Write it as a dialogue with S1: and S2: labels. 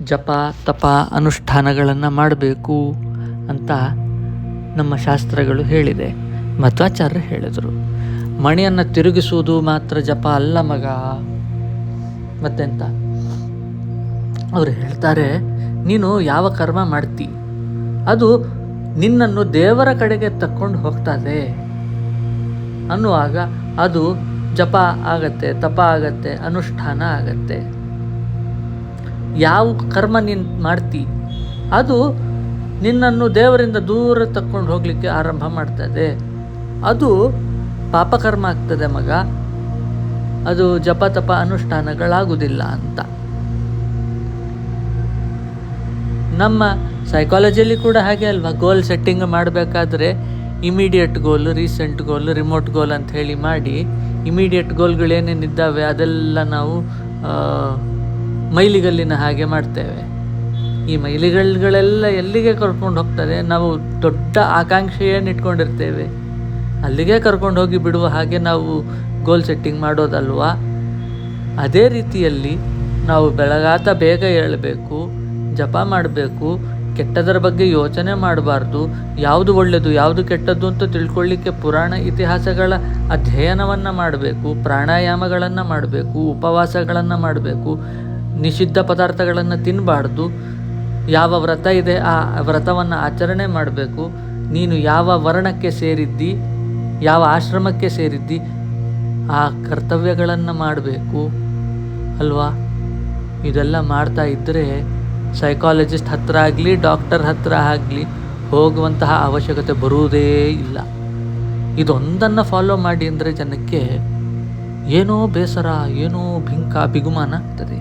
S1: ಜಪ ತಪ ಅನುಷ್ಠಾನಗಳನ್ನು ಮಾಡಬೇಕು ಅಂತ ನಮ್ಮ ಶಾಸ್ತ್ರಗಳು ಹೇಳಿದೆ. ಮಧ್ವಾಚಾರ್ಯರು ಹೇಳಿದರು, ಮಣಿಯನ್ನು ತಿರುಗಿಸುವುದು ಮಾತ್ರ ಜಪ ಅಲ್ಲ ಮಗ. ಮತ್ತೆಂತ ಅವರು ಹೇಳ್ತಾರೆ, ನೀನು ಯಾವ ಕರ್ಮ ಮಾಡ್ತಿ ಅದು ನಿನ್ನನ್ನು ದೇವರ ಕಡೆಗೆ ತಕ್ಕೊಂಡು ಹೋಗ್ತದೆ ಅನ್ನುವಾಗ ಅದು ಜಪ ಆಗತ್ತೆ, ತಪ ಆಗತ್ತೆ, ಅನುಷ್ಠಾನ ಆಗತ್ತೆ. ಯಾವ ಕರ್ಮ ನೀನು ಮಾಡ್ತಿ ಅದು ನಿನ್ನನ್ನು ದೇವರಿಂದ ದೂರ ತಕ್ಕೊಂಡು ಹೋಗಲಿಕ್ಕೆ ಆರಂಭ ಮಾಡ್ತದೆ. ಅದು ಪಾಪಕರ್ಮ ಆಗ್ತದೆ ಮಗ, ಅದು ಜಪ ತಪ ಅನುಷ್ಠಾನಗಳಾಗುವುದಿಲ್ಲ ಅಂತ. ನಮ್ಮ ಸೈಕಾಲಜಿಯಲ್ಲಿ ಕೂಡ ಹಾಗೆ ಅಲ್ವಾ, ಗೋಲ್ ಸೆಟ್ಟಿಂಗ್ ಮಾಡಬೇಕಾದ್ರೆ ಇಮಿಡಿಯೇಟ್ ಗೋಲ್, ರೀಸೆಂಟ್ ಗೋಲ್, ರಿಮೋಟ್ ಗೋಲ್ ಅಂತ ಹೇಳಿ ಮಾಡಿ, ಇಮಿಡಿಯೇಟ್ ಗೋಲ್ಗಳೇನೇನಿದ್ದಾವೆ ಅದೆಲ್ಲ ನಾವು ಮೈಲಿಗಲ್ಲಿನ ಹಾಗೆ ಮಾಡ್ತೇವೆ. ಈ ಮೈಲಿಗಲ್ಲುಗಳೆಲ್ಲ ಎಲ್ಲಿಗೆ ಕರ್ಕೊಂಡು ಹೋಗ್ತದೆ? ನಾವು ದೊಡ್ಡ ಆಕಾಂಕ್ಷೆಯನ್ನು ಇಟ್ಕೊಂಡಿರ್ತೇವೆ, ಅಲ್ಲಿಗೆ ಕರ್ಕೊಂಡು ಹೋಗಿ ಬಿಡುವ ಹಾಗೆ ನಾವು ಗೋಲ್ ಸೆಟ್ಟಿಂಗ್ ಮಾಡೋದಲ್ವಾ. ಅದೇ ರೀತಿಯಲ್ಲಿ ನಾವು ಬೆಳಗಾತ ಬೇಗ ಏಳಬೇಕು, ಜಪ ಮಾಡಬೇಕು, ಕೆಟ್ಟದರ ಬಗ್ಗೆ ಯೋಚನೆ ಮಾಡಬಾರ್ದು. ಯಾವುದು ಒಳ್ಳೆಯದು ಯಾವುದು ಕೆಟ್ಟದ್ದು ಅಂತ ತಿಳ್ಕೊಳ್ಳಿಕ್ಕೆ ಪುರಾಣ ಇತಿಹಾಸಗಳ ಅಧ್ಯಯನವನ್ನು ಮಾಡಬೇಕು, ಪ್ರಾಣಾಯಾಮಗಳನ್ನು ಮಾಡಬೇಕು, ಉಪವಾಸಗಳನ್ನು ಮಾಡಬೇಕು, ನಿಷಿದ್ಧ ಪದಾರ್ಥಗಳನ್ನು ತಿನ್ನಬಾರ್ದು. ಯಾವ ವ್ರತ ಇದೆ ಆ ವ್ರತವನ್ನು ಆಚರಣೆ ಮಾಡಬೇಕು. ನೀನು ಯಾವ ವರ್ಣಕ್ಕೆ ಸೇರಿದ್ದಿ, ಯಾವ ಆಶ್ರಮಕ್ಕೆ ಸೇರಿದ್ದಿ ಆ ಕರ್ತವ್ಯಗಳನ್ನು ಮಾಡಬೇಕು ಅಲ್ವಾ. ಇದೆಲ್ಲ ಮಾಡ್ತಾ ಇದ್ದರೆ ಸೈಕಾಲಜಿಸ್ಟ್ ಹತ್ರ ಆಗಲಿ ಡಾಕ್ಟರ್ ಹತ್ರ ಆಗಲಿ ಹೋಗುವಂತಹ ಅವಶ್ಯಕತೆ ಬರುವುದೇ ಇಲ್ಲ. ಇದೊಂದನ್ನು ಫಾಲೋ ಮಾಡಿ ಅಂದರೆ ಜನಕ್ಕೆ ಏನೋ ಬೇಸರ, ಏನೋ ಬಿಗುಮಾನ ಆಗ್ತದೆ.